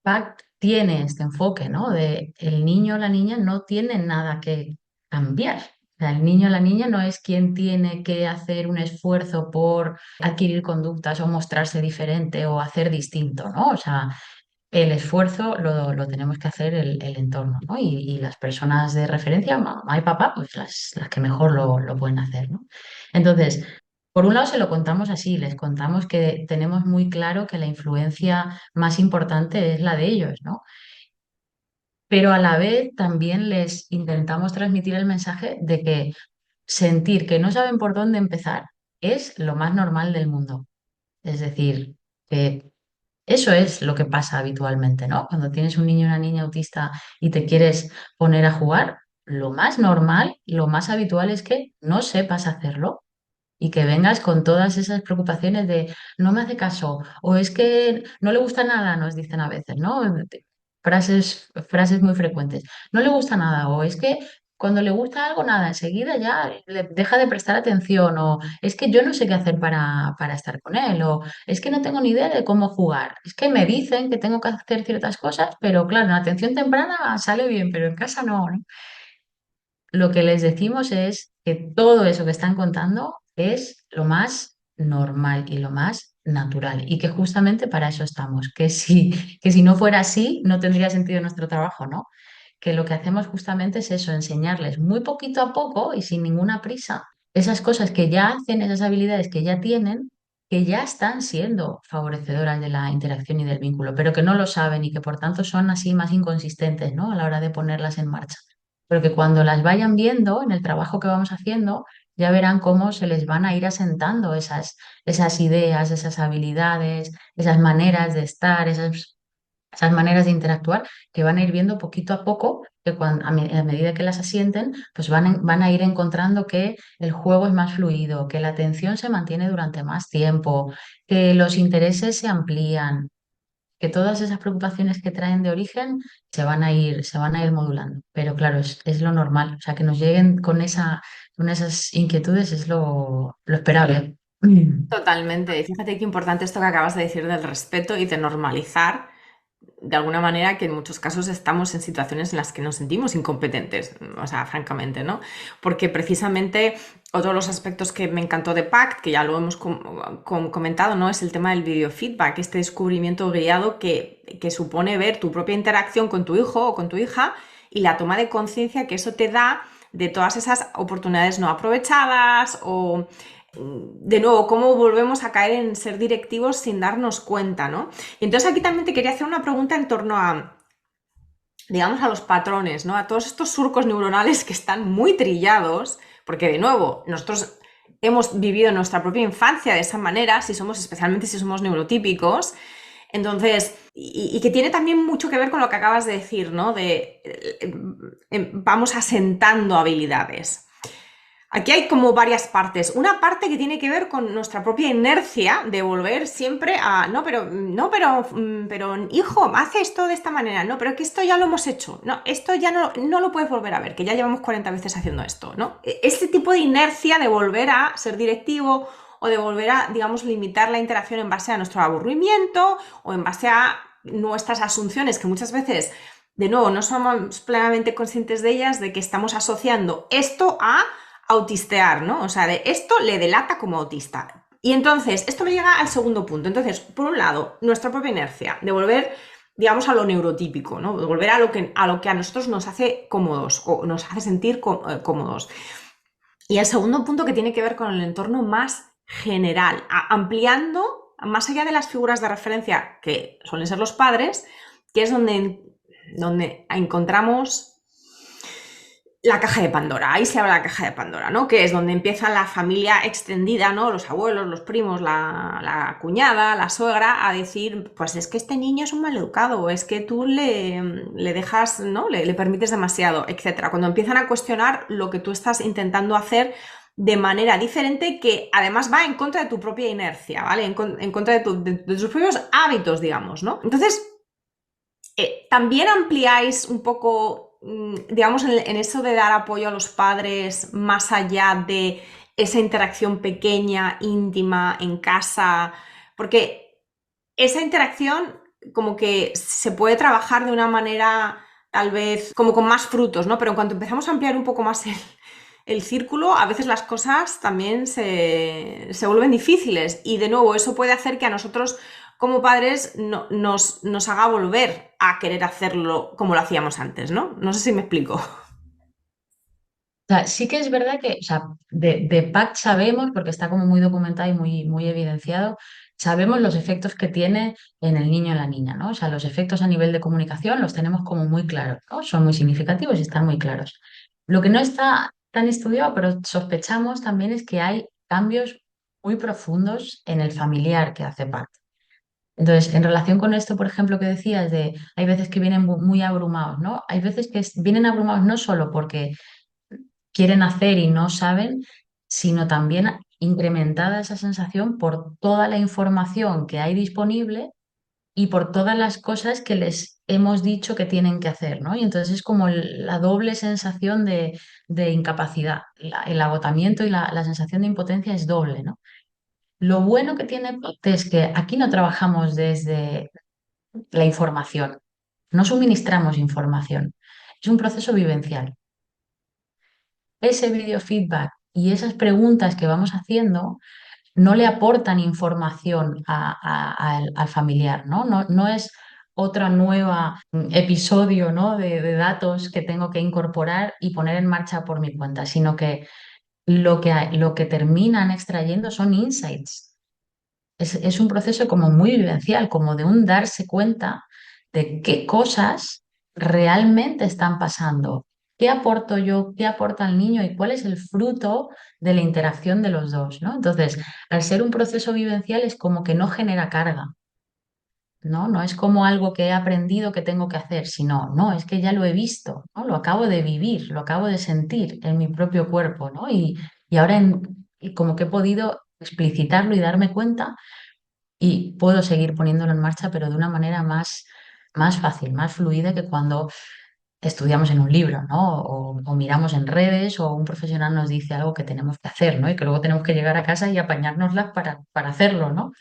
PACT tiene este enfoque, ¿no? De el niño o la niña no tienen nada que cambiar. O sea, el niño o la niña no es quien tiene que hacer un esfuerzo por adquirir conductas o mostrarse diferente o hacer distinto, ¿no? O sea, el esfuerzo lo tenemos que hacer el entorno, ¿no? Y las personas de referencia, mamá y papá, pues las que mejor lo pueden hacer, ¿no? Entonces, por un lado se lo contamos así, les contamos que tenemos muy claro que la influencia más importante es la de ellos, ¿no? Pero a la vez también les intentamos transmitir el mensaje de que sentir que no saben por dónde empezar es lo más normal del mundo. Es decir, que eso es lo que pasa habitualmente, ¿no? Cuando tienes un niño o una niña autista y te quieres poner a jugar, lo más normal, lo más habitual es que no sepas hacerlo y que vengas con todas esas preocupaciones de no me hace caso o es que no le gusta nada, nos dicen a veces, ¿no? Frases muy frecuentes. No le gusta nada o es que cuando le gusta algo, nada, enseguida ya le deja de prestar atención o es que yo no sé qué hacer para estar con él o es que no tengo ni idea de cómo jugar. Es que me dicen que tengo que hacer ciertas cosas, pero claro, en atención temprana sale bien, pero en casa no, ¿no? Lo que les decimos es que todo eso que están contando es lo más normal y lo más natural y que justamente para eso estamos, que si no fuera así no tendría sentido nuestro trabajo, ¿no? Que lo que hacemos justamente es eso, enseñarles muy poquito a poco y sin ninguna prisa esas cosas que ya hacen, esas habilidades que ya tienen, que ya están siendo favorecedoras de la interacción y del vínculo, pero que no lo saben y que por tanto son así más inconsistentes, ¿no? A la hora de ponerlas en marcha, pero que cuando las vayan viendo en el trabajo que vamos haciendo, ya verán cómo se les van a ir asentando esas ideas, esas habilidades, esas maneras de estar, esas maneras de interactuar, que van a ir viendo poquito a poco, que a medida que las asienten, pues van a ir encontrando que el juego es más fluido, que la atención se mantiene durante más tiempo, que los intereses se amplían, que todas esas preocupaciones que traen de origen se van a ir modulando. Pero claro, es lo normal. O sea, que nos lleguen con esas inquietudes es lo esperable. Totalmente. Y fíjate qué importante esto que acabas de decir del respeto y de normalizar de alguna manera que en muchos casos estamos en situaciones en las que nos sentimos incompetentes, o sea, francamente, ¿no? Porque precisamente otro de los aspectos que me encantó de PACT, que ya lo hemos comentado, ¿no? Es el tema del biofeedback, este descubrimiento guiado que supone ver tu propia interacción con tu hijo o con tu hija y la toma de conciencia que eso te da de todas esas oportunidades no aprovechadas o de nuevo, cómo volvemos a caer en ser directivos sin darnos cuenta, ¿no? Y entonces aquí también te quería hacer una pregunta en torno a, digamos, a los patrones, ¿no? A todos estos surcos neuronales que están muy trillados, porque de nuevo, nosotros hemos vivido nuestra propia infancia de esa manera, especialmente si somos neurotípicos, entonces, y que tiene también mucho que ver con lo que acabas de decir, ¿no? Vamos asentando habilidades. Aquí hay como varias partes. Una parte que tiene que ver con nuestra propia inercia de volver siempre a, pero, hijo, hace esto de esta manera, no, pero que esto ya lo hemos hecho, no, esto ya no lo puedes volver a ver, que ya llevamos 40 veces haciendo esto, ¿no? Este tipo de inercia de volver a ser directivo o de volver a, digamos, limitar la interacción en base a nuestro aburrimiento o en base a nuestras asunciones, que muchas veces, de nuevo, no somos plenamente conscientes de ellas, de que estamos asociando esto a autistear, ¿no? O sea, de esto le delata como autista. Y entonces, esto me llega al segundo punto. Entonces, por un lado, nuestra propia inercia de volver digamos, a lo neurotípico, ¿no? Volver a lo que a nosotros nos hace cómodos o nos hace sentir cómodos. Y el segundo punto que tiene que ver con el entorno más general, ampliando más allá de las figuras de referencia que suelen ser los padres, que es donde encontramos la caja de Pandora. Ahí se abre la caja de Pandora, ¿no? Que es donde empieza la familia extendida, ¿no? Los abuelos, los primos, la cuñada, la suegra, a decir, pues es que este niño es un maleducado, o es que tú le dejas, ¿no? Le permites demasiado, etcétera. Cuando empiezan a cuestionar lo que tú estás intentando hacer de manera diferente, que además va en contra de tu propia inercia, ¿vale? En contra de tus propios hábitos, digamos, ¿no? Entonces, también ampliáis un poco, digamos, en eso de dar apoyo a los padres más allá de esa interacción pequeña, íntima, en casa, porque esa interacción como que se puede trabajar de una manera tal vez como con más frutos, ¿no? Pero en cuanto empezamos a ampliar un poco más el círculo, a veces las cosas también se vuelven difíciles y de nuevo eso puede hacer que a nosotros como padres nos haga volver a querer hacerlo como lo hacíamos antes, ¿no? No sé si me explico. O sea, sí que es verdad que, o sea, de PAC sabemos, porque está como muy documentado y muy evidenciado, sabemos los efectos que tiene en el niño y en la niña, ¿no? O sea, los efectos a nivel de comunicación los tenemos como muy claros, ¿no? Son muy significativos y están muy claros. Lo que no está tan estudiado, pero sospechamos también es que hay cambios muy profundos en el familiar que hace PAC. Entonces, en relación con esto, por ejemplo, que decías de hay veces que vienen muy abrumados, ¿no? Hay veces que vienen abrumados no solo porque quieren hacer y no saben, sino también incrementada esa sensación por toda la información que hay disponible y por todas las cosas que les hemos dicho que tienen que hacer, ¿no? Y entonces es como la doble sensación de incapacidad. El agotamiento y la sensación de impotencia es doble, ¿no? Lo bueno que tiene POT es que aquí no trabajamos desde la información, no suministramos información, es un proceso vivencial. Ese video feedback y esas preguntas que vamos haciendo no le aportan información al familiar, ¿no? No, no es otra nueva episodio, ¿no? de datos que tengo que incorporar y poner en marcha por mi cuenta, sino que lo que terminan extrayendo son insights. Es un proceso como muy vivencial, como de un darse cuenta de qué cosas realmente están pasando, qué aporto yo, qué aporta el niño y cuál es el fruto de la interacción de los dos, ¿no? Entonces, al ser un proceso vivencial es como que no genera carga, ¿no? No es como algo que he aprendido que tengo que hacer, sino, no, es que ya lo he visto, ¿no? Lo acabo de vivir, lo acabo de sentir en mi propio cuerpo, ¿no? Y ahora y como que he podido explicitarlo y darme cuenta y puedo seguir poniéndolo en marcha, pero de una manera más fácil, más fluida que cuando estudiamos en un libro, ¿no? O miramos en redes o un profesional nos dice algo que tenemos que hacer, ¿no? Y que luego tenemos que llegar a casa y apañárnoslas para hacerlo, ¿no?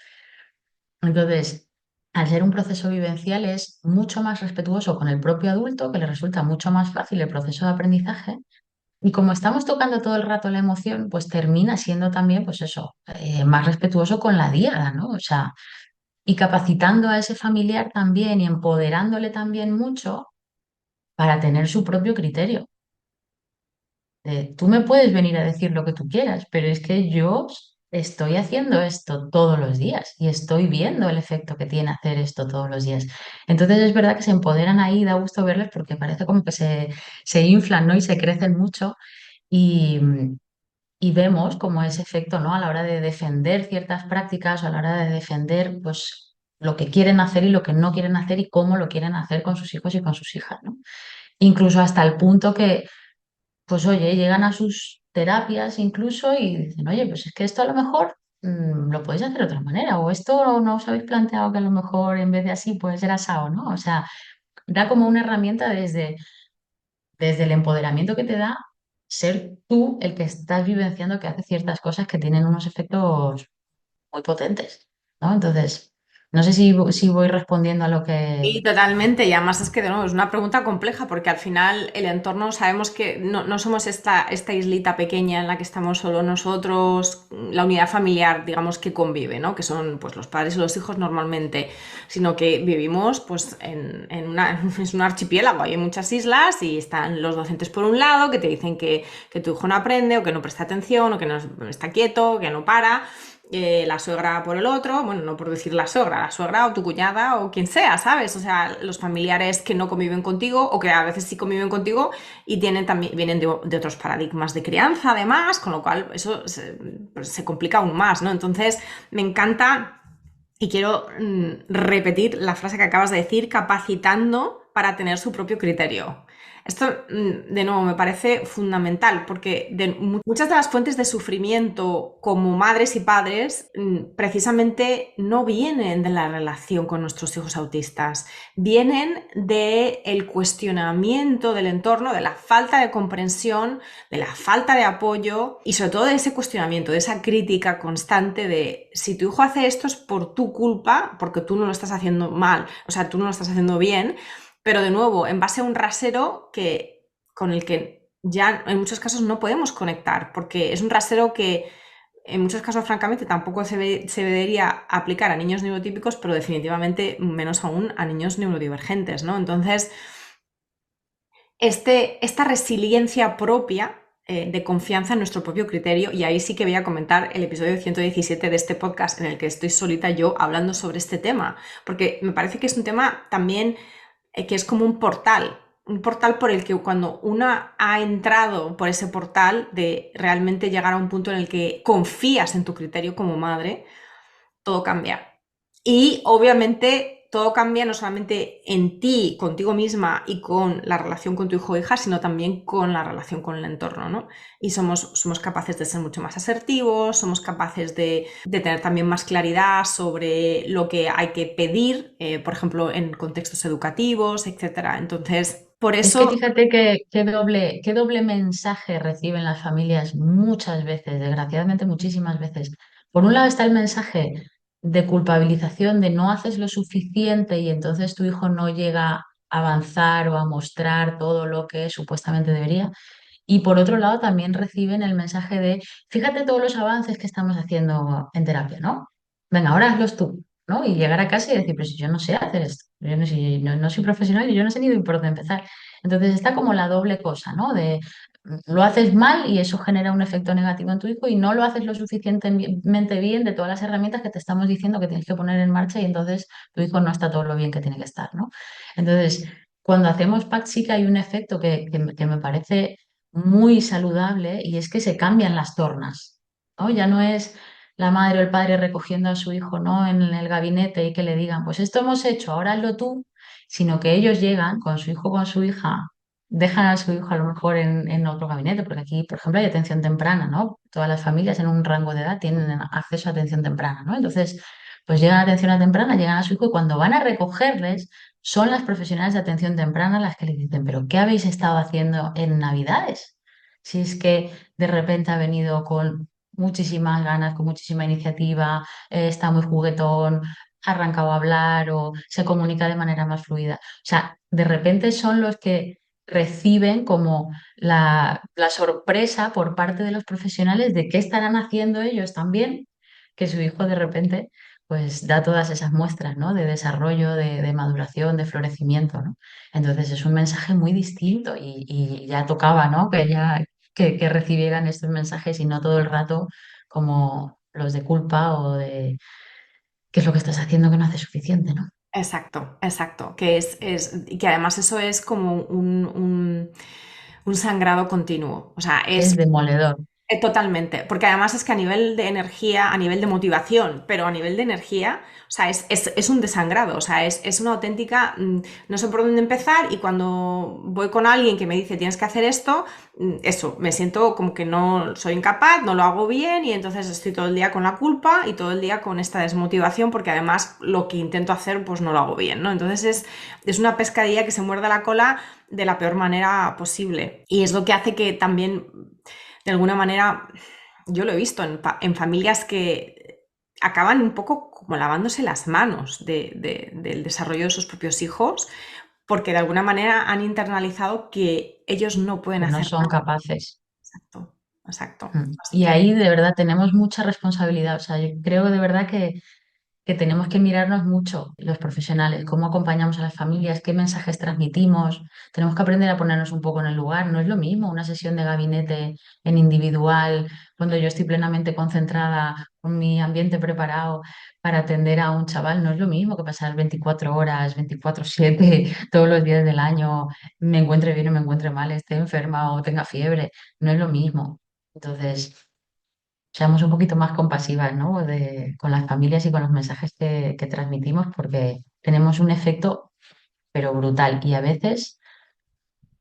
Entonces, al ser un proceso vivencial es mucho más respetuoso con el propio adulto, que le resulta mucho más fácil el proceso de aprendizaje. Y como estamos tocando todo el rato la emoción, pues termina siendo también, pues eso, más respetuoso con la diada, ¿no? O sea, y capacitando a ese familiar también y empoderándole también mucho para tener su propio criterio. Tú me puedes venir a decir lo que tú quieras, pero es que yo estoy haciendo esto todos los días y estoy viendo el efecto que tiene hacer esto todos los días. Entonces es verdad que se empoderan ahí, da gusto verles porque parece como que se inflan, ¿no? Y se crecen mucho y, y vemos como ese efecto, ¿no? A la hora de defender ciertas prácticas o a la hora de defender, pues, lo que quieren hacer y lo que no quieren hacer y cómo lo quieren hacer con sus hijos y con sus hijas, ¿no? Incluso hasta el punto que, pues, oye, llegan a sus terapias incluso y dicen, oye, pues es que esto a lo mejor lo podéis hacer de otra manera o esto no os habéis planteado que a lo mejor en vez de así puede ser asado, ¿no? O sea, da como una herramienta desde el empoderamiento que te da ser tú el que estás vivenciando que hace ciertas cosas que tienen unos efectos muy potentes, ¿no? Entonces, No sé si voy respondiendo a lo que... Y totalmente, y además es que de nuevo es una pregunta compleja porque al final el entorno sabemos que no somos esta islita pequeña en la que estamos solo nosotros, la unidad familiar, digamos, que convive, ¿no? Que son pues los padres y los hijos normalmente, sino que vivimos pues es un archipiélago, hay muchas islas y están los docentes por un lado que te dicen que tu hijo no aprende o que no presta atención o que no está quieto, que no para, la suegra por el otro, bueno, no por decir la suegra o tu cuñada o quien sea, ¿sabes? O sea, los familiares que no conviven contigo o que a veces sí conviven contigo y tienen también, vienen de otros paradigmas de crianza además, con lo cual eso pues se complica aún más, ¿no? Entonces, me encanta y quiero repetir la frase que acabas de decir, capacitando para tener su propio criterio. Esto, de nuevo, me parece fundamental porque muchas de las fuentes de sufrimiento como madres y padres precisamente no vienen de la relación con nuestros hijos autistas, vienen del cuestionamiento del entorno, de la falta de comprensión, de la falta de apoyo y sobre todo de ese cuestionamiento, de esa crítica constante de si tu hijo hace esto es por tu culpa, porque tú no lo estás haciendo mal, o sea, tú no lo estás haciendo bien, pero de nuevo, en base a un rasero con el que ya en muchos casos no podemos conectar, porque es un rasero que en muchos casos, francamente, tampoco se debería aplicar a niños neurotípicos, pero definitivamente menos aún a niños neurodivergentes, ¿no? Entonces, esta resiliencia propia de confianza en nuestro propio criterio, y ahí sí que voy a comentar el episodio 117 de este podcast en el que estoy solita yo hablando sobre este tema, porque me parece que es un tema también que es como un portal por el que cuando una ha entrado por ese portal de realmente llegar a un punto en el que confías en tu criterio como madre, todo cambia. Y obviamente todo cambia no solamente en ti, contigo misma y con la relación con tu hijo o hija, sino también con la relación con el entorno, ¿no? Y somos capaces de ser mucho más asertivos, somos capaces de tener también más claridad sobre lo que hay que pedir, por ejemplo, en contextos educativos, etcétera. Entonces, por Es que eso... fíjate qué doble mensaje reciben las familias muchas veces, desgraciadamente muchísimas veces. Por un lado está el mensaje de culpabilización de no haces lo suficiente y entonces tu hijo no llega a avanzar o a mostrar todo lo que supuestamente debería. Y por otro lado también reciben el mensaje de, fíjate todos los avances que estamos haciendo en terapia, ¿no? Venga, ahora hazlos tú, ¿no? Y llegar a casa y decir, pero si yo no sé hacer esto, yo no soy profesional y yo no sé ni por dónde empezar. Entonces está como la doble cosa, ¿no? De lo haces mal y eso genera un efecto negativo en tu hijo y no lo haces lo suficientemente bien de todas las herramientas que te estamos diciendo que tienes que poner en marcha y entonces tu hijo no está todo lo bien que tiene que estar, ¿no? Entonces, cuando hacemos PAC sí que hay un efecto que me parece muy saludable y es que se cambian las tornas, ¿no? Ya no es la madre o el padre recogiendo a su hijo, ¿no? En el gabinete y que le digan, pues esto hemos hecho, ahora hazlo tú, sino que ellos llegan con su hijo o con su hija, dejan a su hijo a lo mejor en otro gabinete, porque aquí, por ejemplo, hay atención temprana, ¿no? Todas las familias en un rango de edad tienen acceso a atención temprana, ¿no? Entonces, pues llegan a atención temprana, llegan a su hijo y cuando van a recogerles, son las profesionales de atención temprana las que les dicen, pero ¿qué habéis estado haciendo en Navidades? Si es que de repente ha venido con muchísimas ganas, con muchísima iniciativa, está muy juguetón, ha arrancado a hablar o se comunica de manera más fluida. O sea, de repente son los que reciben como la sorpresa por parte de los profesionales de qué estarán haciendo ellos también, que su hijo de repente pues da todas esas muestras, ¿no? De desarrollo, de maduración, de florecimiento, ¿no? Entonces es un mensaje muy distinto y ya tocaba, ¿no? Que recibieran estos mensajes y no todo el rato como los de culpa o de qué es lo que estás haciendo que no hace suficiente, ¿no? Exacto, exacto. Y que además eso es como un sangrado continuo. O sea, Es es demoledor. Totalmente, porque además es que a nivel de energía, a nivel de motivación, pero a nivel de energía, o sea, es un desangrado, o sea, es una auténtica, no sé por dónde empezar y cuando voy con alguien que me dice tienes que hacer esto, eso, me siento como que no soy incapaz, no lo hago bien y entonces estoy todo el día con la culpa y todo el día con esta desmotivación porque además lo que intento hacer pues no lo hago bien, ¿no? Entonces es una pescadilla que se muerde la cola de la peor manera posible y es lo que hace que también de alguna manera, yo lo he visto en familias acaban un poco como lavándose las manos del desarrollo de sus propios hijos, porque de alguna manera han internalizado que ellos no pueden que no hacer son nada. capaces. Exacto, exacto. Así Y que ahí de verdad tenemos mucha responsabilidad. O sea, yo creo de verdad que tenemos que mirarnos mucho los profesionales, cómo acompañamos a las familias, qué mensajes transmitimos. Tenemos que aprender a ponernos un poco en el lugar. No es lo mismo una sesión de gabinete en individual, cuando yo estoy plenamente concentrada, con mi ambiente preparado para atender a un chaval. No es lo mismo que pasar 24 horas, 24/7, todos los días del año, me encuentre bien o me encuentre mal, esté enferma o tenga fiebre. No es lo mismo. Entonces, seamos un poquito más compasivas, ¿no? Con las familias y con los mensajes que transmitimos, porque tenemos un efecto, pero brutal y a veces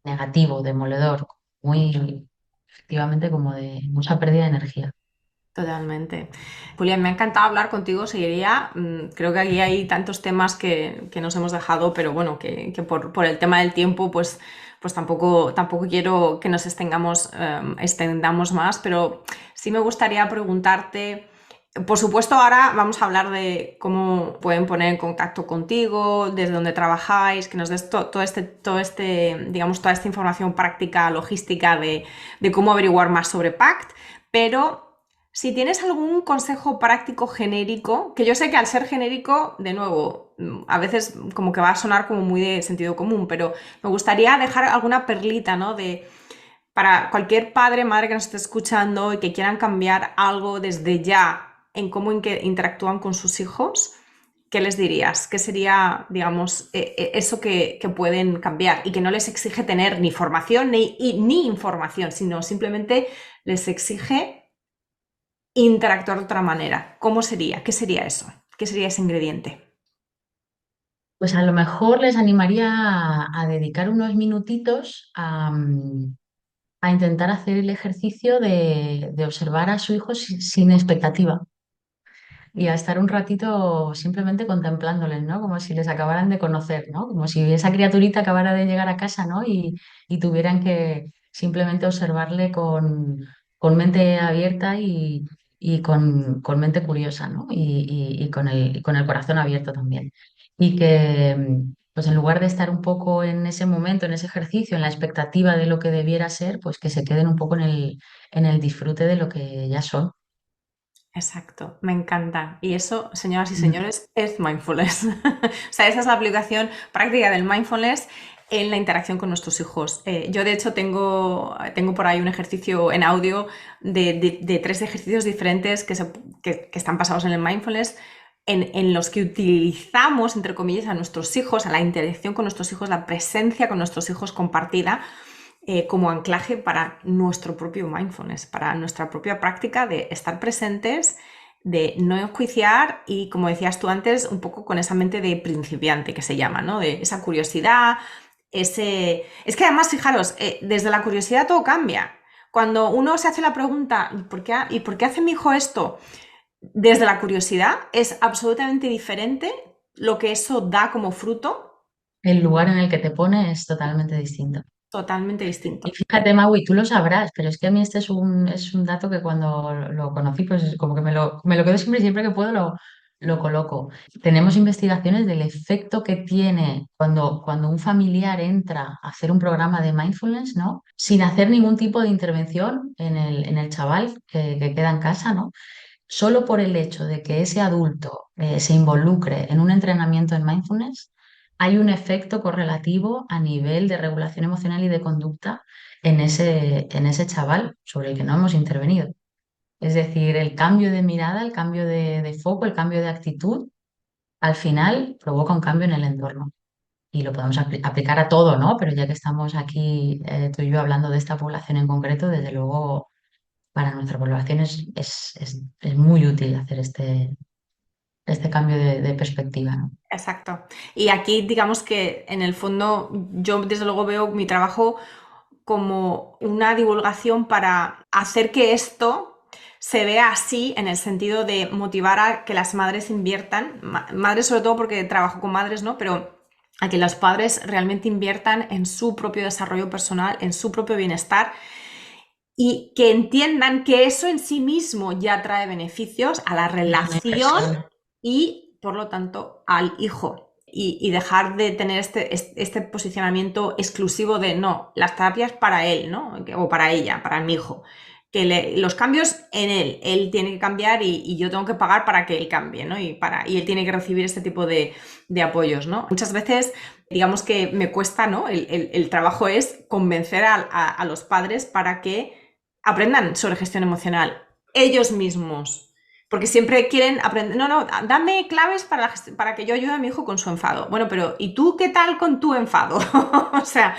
negativo, demoledor, muy efectivamente como de mucha pérdida de energía. totalmente. Julián, me ha encantado hablar contigo, seguiría. Creo que aquí hay tantos temas que nos hemos dejado, pero bueno, que por el tema del tiempo, pues tampoco quiero que nos extendamos más, pero sí me gustaría preguntarte. Por supuesto, ahora vamos a hablar de cómo pueden poner en contacto contigo, desde dónde trabajáis, que nos des digamos, toda esta información práctica, logística de cómo averiguar más sobre Pact, pero si tienes algún consejo práctico genérico, que yo sé que al ser genérico, de nuevo, a veces como que va a sonar como muy de sentido común, pero me gustaría dejar alguna perlita, ¿no? Para cualquier padre, madre que nos esté escuchando y que quieran cambiar algo desde ya en cómo interactúan con sus hijos, ¿qué les dirías? ¿Qué sería, digamos, eso que pueden cambiar y que no les exige tener ni formación ni información, sino simplemente les exige interactuar de otra manera? ¿Cómo sería? ¿Qué sería eso? ¿Qué sería ese ingrediente? Pues a lo mejor les animaría a dedicar unos minutitos a intentar hacer el ejercicio de observar a su hijo sin expectativa. Y a estar un ratito simplemente contemplándoles, ¿no? Como si les acabaran de conocer, ¿no? Como si esa criaturita acabara de llegar a casa, ¿no? Y tuvieran que simplemente observarle con mente abierta y con mente curiosa, ¿no? Y con el corazón abierto también. Y que, pues en lugar de estar un poco en ese momento, en ese ejercicio, en la expectativa de lo que debiera ser, pues que se queden un poco en el disfrute de lo que ya son. Exacto, me encanta. Y eso, señoras y Mm. señores, es mindfulness. O sea, esa es la aplicación práctica del mindfulness en la interacción con nuestros hijos. Yo, de hecho, tengo por ahí un ejercicio en audio de 3 ejercicios diferentes que están basados en el mindfulness, en los que utilizamos, entre comillas, a nuestros hijos, a la interacción con nuestros hijos, la presencia con nuestros hijos compartida como anclaje para nuestro propio mindfulness, para nuestra propia práctica de estar presentes, de no enjuiciar y, como decías tú antes, un poco con esa mente de principiante que se llama, ¿no? De esa curiosidad, ese... Es que además, fijaros, desde la curiosidad todo cambia. Cuando uno se hace la pregunta, ¿y por qué hace mi hijo esto? Desde la curiosidad es absolutamente diferente lo que eso da como fruto, El lugar en el que te pone es totalmente distinto. totalmente Y distinto. fíjate, Maui, tú lo sabrás, pero es que a mí este es un dato que cuando lo conocí, pues como que me lo quedo siempre y siempre que puedo lo coloco. Tenemos investigaciones del efecto que tiene cuando un familiar entra a hacer un programa de mindfulness, ¿no? Sin hacer ningún tipo de intervención en el chaval que queda en casa, ¿no? Solo por el hecho de que ese adulto se involucre en un entrenamiento en mindfulness, hay un efecto correlativo a nivel de regulación emocional y de conducta en ese chaval sobre el que no hemos intervenido. Es decir, el cambio de mirada, el cambio de foco, el cambio de actitud, al final provoca un cambio en el entorno. Y lo podemos aplicar a todo, ¿no? Pero ya que estamos aquí tú y yo hablando de esta población en concreto, desde luego para nuestra población es muy útil hacer este cambio de perspectiva, ¿no? Exacto. Y aquí, digamos que en el fondo, yo desde luego veo mi trabajo como una divulgación para hacer que esto se vea así, en el sentido de motivar a que las madres inviertan, madres sobre todo porque trabajo con madres, ¿no? Pero a que los padres realmente inviertan en su propio desarrollo personal, en su propio bienestar y que entiendan que eso en sí mismo ya trae beneficios a la Es una relación inversión. y, por lo tanto, al hijo. Y dejar de tener este posicionamiento exclusivo de no, las terapias para él, ¿no? O para ella, para mi hijo. Los cambios en él tiene que cambiar y yo tengo que pagar para que él cambie, ¿no? Y él tiene que recibir este tipo de apoyos, ¿no? Muchas veces, digamos que me cuesta, ¿no? El trabajo es convencer a los padres para que aprendan sobre gestión emocional ellos mismos. Porque siempre quieren aprender, no, dame claves para que yo ayude a mi hijo con su enfado. Bueno, pero ¿y tú qué tal con tu enfado? O sea,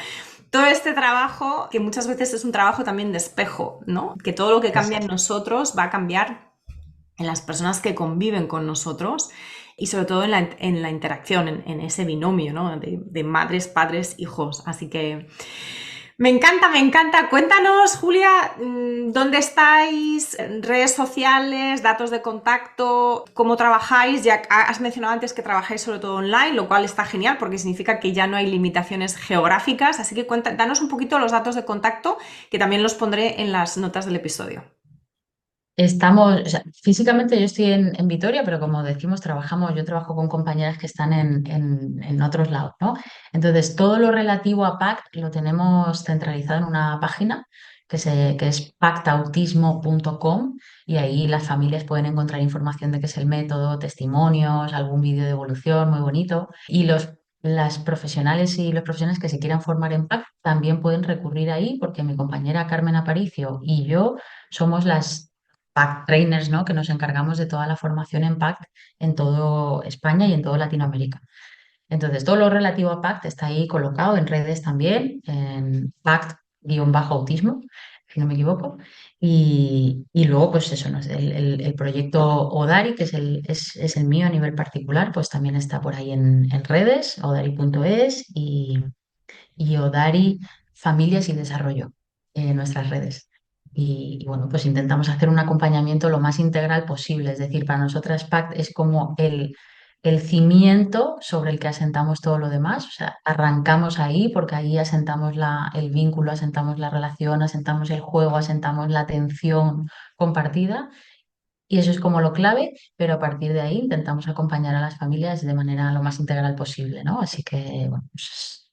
todo este trabajo, que muchas veces es un trabajo también de espejo, ¿no? Que todo lo que cambia en nosotros va a cambiar en las personas que conviven con nosotros y sobre todo en la interacción, en ese binomio, ¿no? De madres, padres, hijos. Así que me encanta, me encanta. Cuéntanos, Julia, ¿dónde estáis? Redes sociales, datos de contacto, cómo trabajáis. Ya has mencionado antes que trabajáis sobre todo online, lo cual está genial porque significa que ya no hay limitaciones geográficas. Así que danos un poquito los datos de contacto, que también los pondré en las notas del episodio. Estamos, o sea, físicamente yo estoy en Vitoria, pero como decimos, yo trabajo con compañeras que están en otros lados, ¿no? Entonces, todo lo relativo a PACT lo tenemos centralizado en una página que es pactautismo.com y ahí las familias pueden encontrar información de qué es el método, testimonios, algún vídeo de evolución muy bonito. Y las profesionales y los profesionales que se quieran formar en PACT también pueden recurrir ahí porque mi compañera Carmen Aparicio y yo somos las PACT Trainers, ¿no? Que nos encargamos de toda la formación en PACT en todo España y en toda Latinoamérica. Entonces, todo lo relativo a PACT está ahí colocado en redes también, en PACT-autismo, si no me equivoco. Y luego, pues eso, ¿no? El proyecto Odari, que es el mío a nivel particular, pues también está por ahí en redes, odari.es y Odari Familias y Desarrollo en nuestras redes. Y bueno, pues intentamos hacer un acompañamiento lo más integral posible. Es decir, para nosotras PACT es como el cimiento sobre el que asentamos todo lo demás. O sea, arrancamos ahí porque ahí asentamos el vínculo, asentamos la relación, asentamos el juego, asentamos la atención compartida. Y eso es como lo clave, pero a partir de ahí intentamos acompañar a las familias de manera lo más integral posible, ¿no? Así que, bueno, pues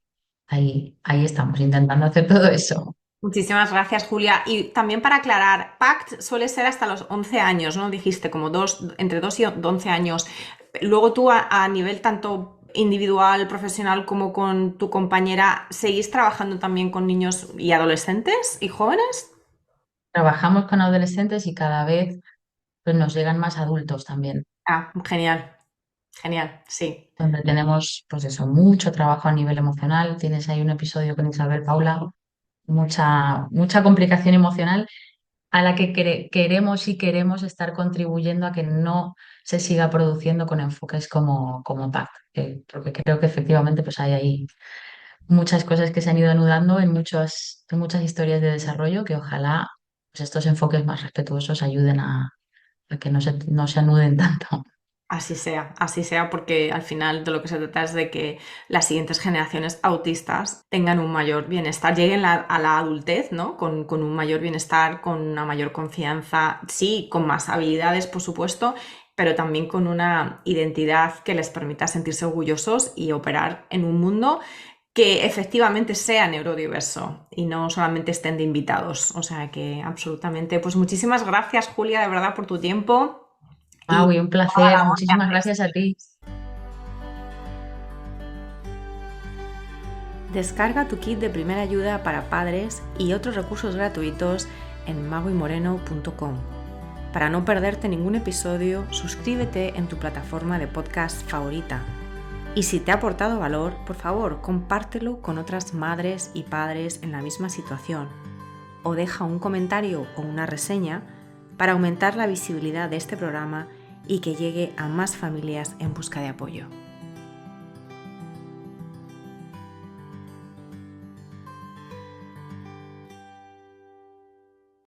ahí estamos intentando hacer todo eso. Muchísimas gracias, Julia. Y también para aclarar, PACT suele ser hasta los 11 años, ¿no? Dijiste como entre 2 y 11 años. Luego tú a nivel tanto individual, profesional como con tu compañera, ¿seguís trabajando también con niños y adolescentes y jóvenes? Trabajamos con adolescentes y cada vez pues, nos llegan más adultos también, Ah, genial, genial, sí. donde tenemos pues eso, mucho trabajo a nivel emocional. Tienes ahí un episodio con Isabel Paula, mucha complicación emocional a la que queremos estar contribuyendo a que no se siga produciendo con enfoques como PAC, porque creo que efectivamente pues hay ahí muchas cosas que se han ido anudando en muchas historias de desarrollo que ojalá pues, estos enfoques más respetuosos ayuden a que no se anuden tanto. Así sea, porque al final de lo que se trata es de que las siguientes generaciones autistas tengan un mayor bienestar, lleguen a la adultez, ¿no? Con un mayor bienestar, con una mayor confianza, sí, con más habilidades, por supuesto, pero también con una identidad que les permita sentirse orgullosos y operar en un mundo que efectivamente sea neurodiverso y no solamente estén de invitados. O sea que absolutamente, pues muchísimas gracias, Julia, de verdad, por tu tiempo y Maui, un toda la placer, labor que muchísimas haces. gracias a ti. Descarga tu kit de primera ayuda para padres y otros recursos gratuitos en maguimoreno.com. Para no perderte ningún episodio, suscríbete en tu plataforma de podcast favorita. Y si te ha aportado valor, por favor, compártelo con otras madres y padres en la misma situación. O deja un comentario o una reseña para aumentar la visibilidad de este programa y que llegue a más familias en busca de apoyo.